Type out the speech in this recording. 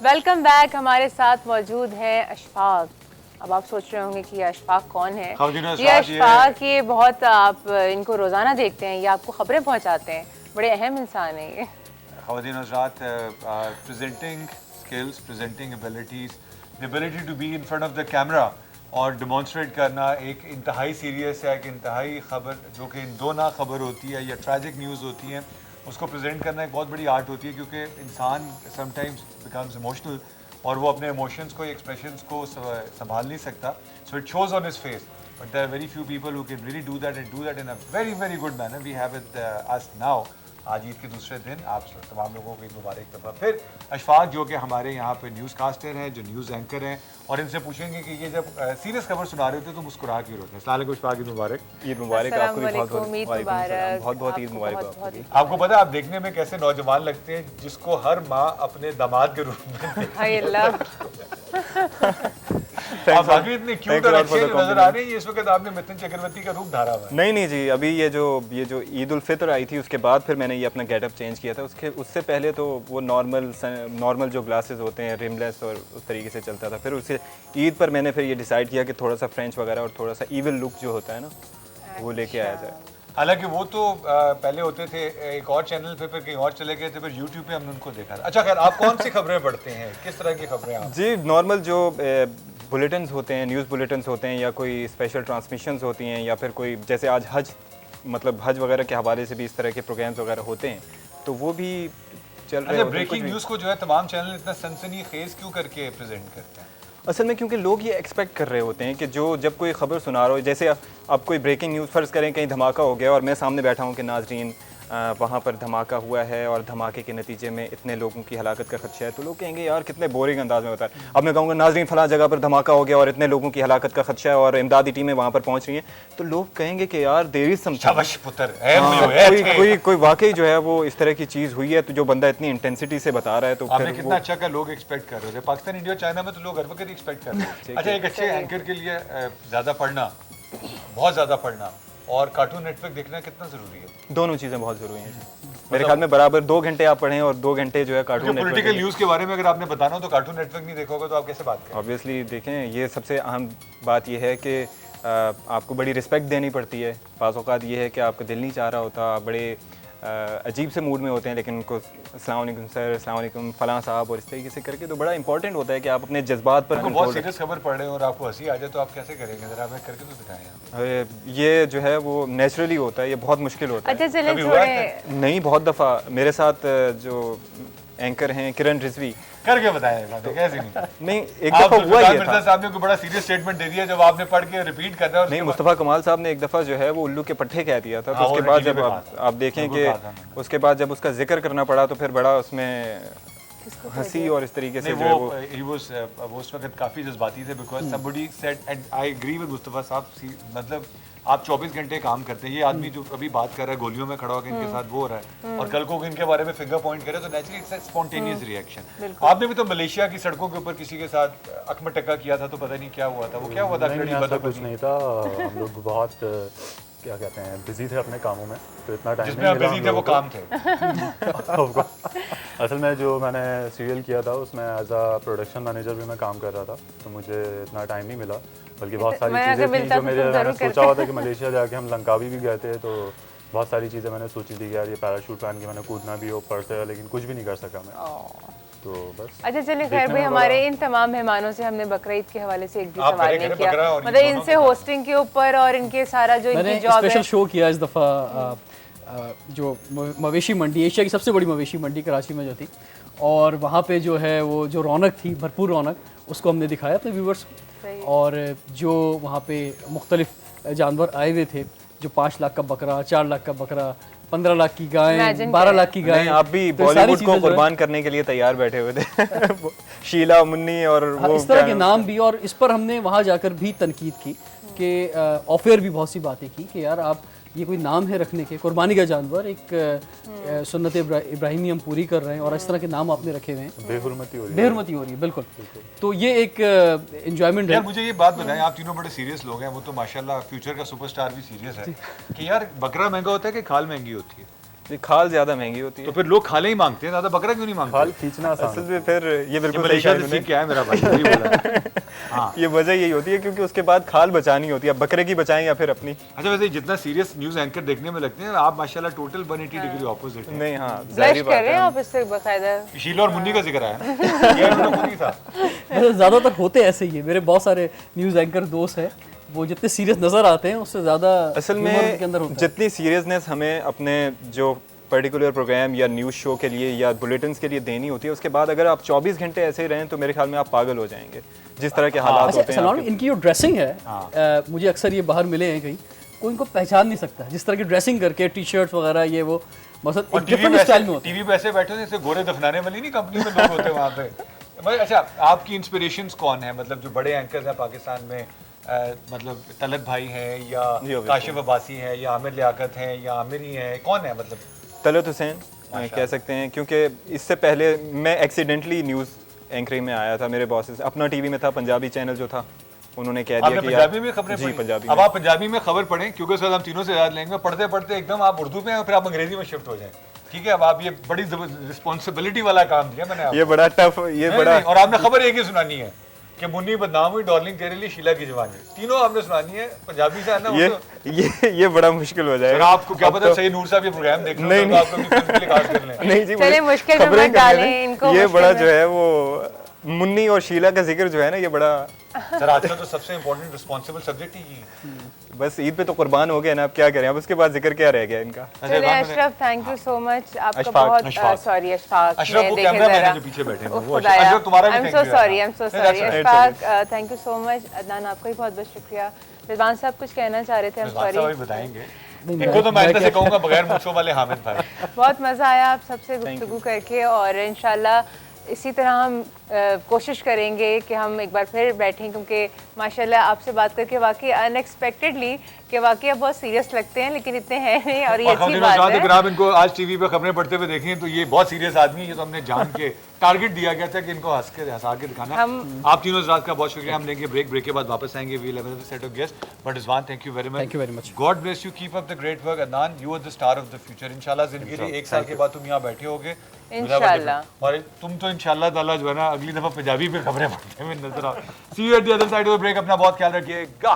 Welcome back. हमारे साथ मौजूद है अशफाक। अब आप सोच रहे होंगे कि ये अशफाक कौन है। ये अशफाक, ये बहुत आप इनको रोज़ाना देखते हैं, ये आपको खबरें पहुंचाते हैं, बड़े अहम इंसान हैं ये। ख़वातीन हज़रात, presenting skills, presenting abilities, the ability to be in front of the camera और डिमॉन्स्ट्रेट करना एक इंतहाई सीरियस है, एक इंतहाई खबर जो कि दो ना खबर होती है या ट्रैजिक न्यूज़ होती है, उसको प्रेजेंट करना एक बहुत बड़ी आर्ट होती है, क्योंकि इंसान समटाइम्स बिकम्स इमोशनल और वो अपने इमोशंस को, एक्सप्रेशंस को संभाल नहीं सकता, so it shows on his face, but there are very few people who can really do that and do that in a very very good manner. We have it us now. आज ईद के दूसरे दिन आप तमाम लोगों को ईद मुबारक दफ़ा फिर। अशफाक जो कि हमारे यहाँ पे न्यूज़ कास्टर हैं, जो न्यूज़ एंकर हैं, और इनसे पूछेंगे कि ये जब सीरियस खबर सुना रहे होते तो मुस्कुरा क्यों रहे थे। अस्सलाम वालेकुम अशफाक, ईद मुबारक। ईद मुबारक आपको भी, बहुत बहुत ईद मुबारक आपको। आपको पता है आप देखने में कैसे नौजवान लगते हैं, जिसको हर माँ अपने दामाद के रूप में आप आगे इतने क्यूट और अच्छे नजर आ रहे हैं। इस वक्त आपने मिथुन चक्रवर्ती का रूप धारा हुआ है। नहीं जी, अभी ये जो ईद उल फितर आई थी उसके बाद फिर मैंने ये अपना गेटअप चेंज किया था। उससे पहले तो वो नॉर्मल जो ग्लासेस होते हैं, रिमलेस, और उस तरीके से चलता था। फिर उसे ईद पर मैंने फिर ये डिसाइड किया कि थोड़ा सा फ्रेंच वगैरह और थोड़ा सा ईविल लुक जो होता है ना, वो लेके आया जाए। हालांकि वो तो पहले होते थे एक और चैनल पे, फिर कहीं और चले गए थे, फिर यूट्यूब पे हमने उनको देखा था। अच्छा खैर, आप कौन सी खबरें पढ़ते हैं, किस तरह की खबरें आप? जी, नॉर्मल जो बुलेटिन्स होते हैं, न्यूज़ बुलेटिन्स होते हैं, या कोई स्पेशल ट्रांसमिशंस होती हैं, या फिर कोई जैसे आज हज वगैरह के हवाले से भी इस तरह के प्रोग्राम्स वगैरह होते हैं, तो वो भी चल रहे हैं। ब्रेकिंग न्यूज़ को जो है तमाम चैनल इतना सनसनीखेज क्यों करके प्रेजेंट करते हैं? असल में क्योंकि लोग ये एक्सपेक्ट कर रहे होते हैं कि जब कोई खबर सुना रहा हो, जैसे अब कोई ब्रेकिंग न्यूज़ फ़र्ज़ करें कहीं धमाका हो गया और मैं सामने बैठा हूँ कि नाजरीन वहाँ पर धमाका हुआ है और धमाके के नतीजे में इतने लोगों की हलाकत का खदशा है, तो लोग कहेंगे यार कितने बोरिंग अंदाज में होता है। अब मैं कहूँगा नाजरीन फ़लाँ जगह पर धमाका हो गया और इतने लोगों की हलाकत का खदशा है और इमदादी टीमें वहाँ पर पहुँच रही हैं, तो लोग कहेंगे कि यार देर इज़ कोई वाकई जो है वो इस तरह की चीज़ हुई है, तो जो बंदा इतनी इंटेंसिटी से बता रहा है, तो आपने कितना अच्छा का लोग एक्सपेक्ट कर रहे थे। पाकिस्तान, इंडिया, चाइना में तो लोग हर वक्त एक्सपेक्ट कर रहे हैं। अच्छा, एक अच्छे एंकर के लिए ज़्यादा पढ़ना, बहुत ज़्यादा पढ़ना और कार्टून नेटवर्क देखना कितना ज़रूरी है? दोनों चीज़ें बहुत ज़रूरी हैं मेरे ख्याल में। बराबर 2 घंटे आप पढ़ें और 2 घंटे जो है कार्टून नेटवर्क। पॉलिटिकल न्यूज़ के बारे में अगर आपने बताना हो तो कार्टून नेटवर्क नहीं देखोगे तो आप कैसे बात करें? ऑब्वियसली देखें, ये सबसे अहम बात यह है कि आपको बड़ी रिस्पेक्ट देनी पड़ती है। बाज़ औक़ात ये है कि आपका दिल नहीं चाह रहा होता, आप बड़े अजीब से मूड में होते हैं, लेकिन उनको अस्सलाम वालेकुम सर, अस्सलाम वालेकुम फ़लाँ साहब और इस तरीके से करके, तो बड़ा इंपॉर्टेंट होता है कि आप अपने जज्बात पर बहुत सीरियस खबर पढ़ रहे हो और आपको हंसी आ जाए तो आप कैसे करेंगे? जरा हमें करके तो दिखाएं। ये जो है वो नेचुरली होता है, ये बहुत मुश्किल होता है। अच्छा चलिए, नहीं, बहुत दफ़ा मेरे साथ जो एंकर हैं किरण रिजवी करके बताया कैसे नहीं एक दफ़ा हुआ ये था। साहब ने कोई बड़ा सीरियस स्टेटमेंट दे दिया जब आपने पढ़ के रिपीट कर रहा है। नहीं, मुस्तफ़ा कमाल साहब ने एक दफ़ा जो है वो उल्लू के पट्टे कह दिया था, तो उसके बाद जब आप देखें कि उसके बाद जब उसका जिक्र करना पड़ा तो फिर बड़ा उसमें हंसी और इस तरीके से वो उस वक्त काफ़ी जज्बाती थे, because somebody said and I agree with Mustafa साहब। मतलब आप 24 घंटे काम करते हैं, ये आदमी जो अभी बात कर रहा है गोलियों में खड़ा होकर इनके साथ वो हो रहा है और कल को इनके बारे में फिंगर पॉइंट करे तो नेचुरली इट्स स्पॉन्टेनियस रिएक्शन। आपने भी तो मलेशिया की सड़कों के ऊपर किसी के साथ अकमटक्का किया था, तो पता नहीं क्या हुआ था, वो क्या हुआ था? कुछ नहीं था, हम लोग बहुत क्या कहते हैं बिजी थे अपने कामों में, तो इतना टाइम जिसमें आप बिजी थे वो काम थे। असल में जो मैंने सीरियल किया था उसमें एज अ प्रोडक्शन मैनेजर भी मैं काम कर रहा था, तो मुझे इतना टाइम नहीं मिला, बल्कि बहुत सारी चीज़ें थी जो मैंने सोचा हुआ था कि मलेशिया जाके हम लंकावी भी गए थे, तो बहुत सारी चीज़ें मैंने सोची थी कि यार ये पैराशूट पहन के मैंने कूदना भी हो ऊपर से, लेकिन कुछ भी नहीं कर सका मैं, तो बस। अच्छा चलिए, खैर भाई, हमारे इन तमाम मेहमानों से हमने बकरीद के हवाले से एक भी सवाल नहीं किया, मतलब इनसे होस्टिंग के ऊपर और इनके सारा जो इनकी जॉब है। स्पेशल शो किया इस दफ़ा जो मवेशी मंडी, एशिया की सबसे बड़ी मवेशी मंडी कराची में जो थी, और वहाँ पे जो है वो जो रौनक थी, भरपूर रौनक, उसको हमने दिखाया अपने व्यूवर्स को। और जो वहाँ पे मुख्तलिफ जानवर आए हुए थे, जो 5 लाख का बकरा, 4 लाख का बकरा, 15 लाख की गाय, 12 लाख की गाय, आप भी बॉलीवुड को कुर्बान करने के लिए तैयार बैठे हुए थे। शीला, मुन्नी और वो इस तरह के नाम भी, और इस पर हमने वहाँ जाकर भी तनकीद की कि ऑफेयर भी बहुत सी बातें की कि यार आप ये कोई नाम है रखने के, कुर्बानी का जानवर, एक सुन्नत इब्राहिमी हम पूरी कर रहे हैं और इस तरह के नाम आपने रखे हुए हैं, बेहुरमती हो रही है बिल्कुल। तो ये एक एंजॉयमेंट है। मुझे ये बात बताएं, आप तीनों बड़े सीरियस लोग हैं, वो तो माशाल्लाह फ्यूचर का सुपरस्टार भी सीरियस है, कि यार बकरा महंगा होता है कि खाल महंगी होती है? खाल ज़्यादा महंगी होती है। तो फिर लोग खाले ही मांगते हैं, ज़्यादा बकरा क्यों नहीं मांगते? खाल खींचना आसान असल में फिर ये बिल्कुल सही मलेशिया कहा से इन्होंने। सीख के आया मेरा भाई, वही बोला। हाँ। ये वजह यही होती है क्योंकि उसके बाद खाल बचानी होती है, अब बकरे की बचाएं या फिर अपनी। अच्छा, वैसे जितना सीरियस न्यूज़ एंकर देखने में लगते हैं, आप माशाल्लाह टोटल 180 डिग्री ऑपोजिट हैं। नहीं, हाँ ब्लश जाहिर कर बात रहे हैं है। आप इससे बाकायदा। शीला और मुन्नी का जिक्र आया ना, ये उन्होंने खुद ही था। मेरे ज़्यादातर होते ऐसे ही है, मेरे बहुत सारे न्यूज़ एंकर दोस्त हैं, वो जितने सीरियस नज़र आते हैं उससे ज़्यादा असल humor के अंदर में होता है। जितनी सीरियसनेस हमें अपने जो पर्टिकुलर प्रोग्राम या न्यूज़ शो के लिए या बुलेटिन्स के लिए देनी होती है, उसके बाद अगर आप 24 घंटे ऐसे ही रहें तो मेरे ख्याल में आप पागल हो जाएंगे, जिस तरह के हालात अच्छा होते हैं सलमान, आपके। इनकी जो ड्रेसिंग है मुझे अक्सर ये बाहर मिले हैं कहीं, कोई इनको पहचान नहीं सकता जिस तरह की ड्रेसिंग करके टी शर्ट्स वगैरह ये वो मतलब और एक डिफरेंट स्टाइल में होता है। टीवी पे ऐसे बैठे जैसे गोरे दफनाने वाली नहीं कंपनी में लोग होते हैं वहाँ पे। मतलब अच्छा, आपकी इंस्पिरेशंस कौन है, मतलब जो बड़े एंकर्स हैं पाकिस्तान में, मतलब तलत भाई हैं या काशिफ अब्बासी हैं या आमिर लियाकत हैं या आमिर ही हैं, कौन है मतलब? तलत हुसैन कह सकते हैं, क्योंकि इससे पहले मैं एक्सीडेंटली न्यूज़ एंकरिंग में आया था, मेरे बॉसेस अपना टीवी में था, पंजाबी चैनल जो था उन्होंने कह दिया कि पंजाबी में खबरें जी पढ़ी? पंजाबी अब में। आप पंजाबी में खबर पढ़ें, क्योंकि उसके बाद हम तीनों से याद लेंगे, पढ़ते पढ़ते एकदम आप उर्दू में हैं, फिर आप अंग्रेजी में शिफ्ट हो जाएं। ठीक है, अब आप ये बड़ी रिस्पॉन्सिबिलिटी वाला काम दिया मैंने आपको। ये बड़ा टफ, ये नहीं, बड़ा नहीं, और आपने खबर एक ही सुनानी है कि मुन्नी बदनाम हुई, डार्लिंग तेरे लिए शीला की जवानी, तीनों आपने सुनानी है पंजाबी से, है ना? ये बड़ा मुश्किल हो सर जाएगा। आपको क्या पता सही नूर साहब ये प्रोग्राम देख रहे हो तो आपको अपनी फिल्म के लिए खास कर लें। नहीं जी, चलिए मुझे मुश्किल में खबरें मत करने डालें दें। इनको, ये मुश्किल बड़ा में। जो है वो मुन्नी और शीला का जिक्र जो है ना, ये बड़ा सर आजकल तो सबसे इम्पोर्टेंट रिस्पॉन्सिबल सब्जेक्ट ही ये है। बस ईद पे तो कुर्बान हो गए ना, अब क्या करें, अब उसके बाद जिक्र क्या रह गया इनका। चलिए Ashraf, thank you so much, आपका अशफाक, बहुत सॉरी अशफाक, अशरफ वो कैमरा मैन है जो पीछे बैठे हैं, वो खुदाया, अशरफ तुम्हारा भी I am thank so you है। सॉरी, आई एम सो नहीं, sorry that's right. Ashfaq, thank you so much. Adnan, आपका भी बहुत बहुत शुक्रिया। रिजवान साहब कुछ कहना चाह रहे थे, आई एम रिजवान साहब सॉरी। अभी बताएंगे। इनको तो मैं अंदर से कहूंगा बगैर मुझसे वाले हामिद भाई। बहुत मज़ा आया आप सबसे गुफ्तगू करके, और इंशाल्लाह इसी तरह हम कोशिश करेंगे कि हम एक बार फिर बैठें, क्योंकि माशाल्लाह आपसे बात करके वाकई अनएक्सपेक्टेडली कि वाकई आप बहुत सीरियस लगते हैं लेकिन इतने हैं नहीं, और ये अच्छी बात है। अगर आप इनको आज टीवी पे खबरें पढ़ते हुए देखें तो ये बहुत सीरियस आदमी है, ये तो हमने जान के टारगेट दिया गया था कि इनको हंसा के दिखाना। आप तीनों हज़रात का बहुत शुक्रिया। हम लेंगे ब्रेक के बाद वापस आएंगे, we will have another set of guest, but Rizwan thank you very much. Thank you very much. God bless you, keep up the great work. Adnan, you are the star of the future. इंशाल्लाह जिंदगी एक साल के बाद तुम यहाँ बैठे होगे इंशाल्लाह, और तुम तो इंशाल्लाह ताला जो है ना अगली दफा पंजाबी पे खबरें पढ़ते हुए नजर आओ। See you at the other side of the break. अपना बहुत ख्याल रखिएगा।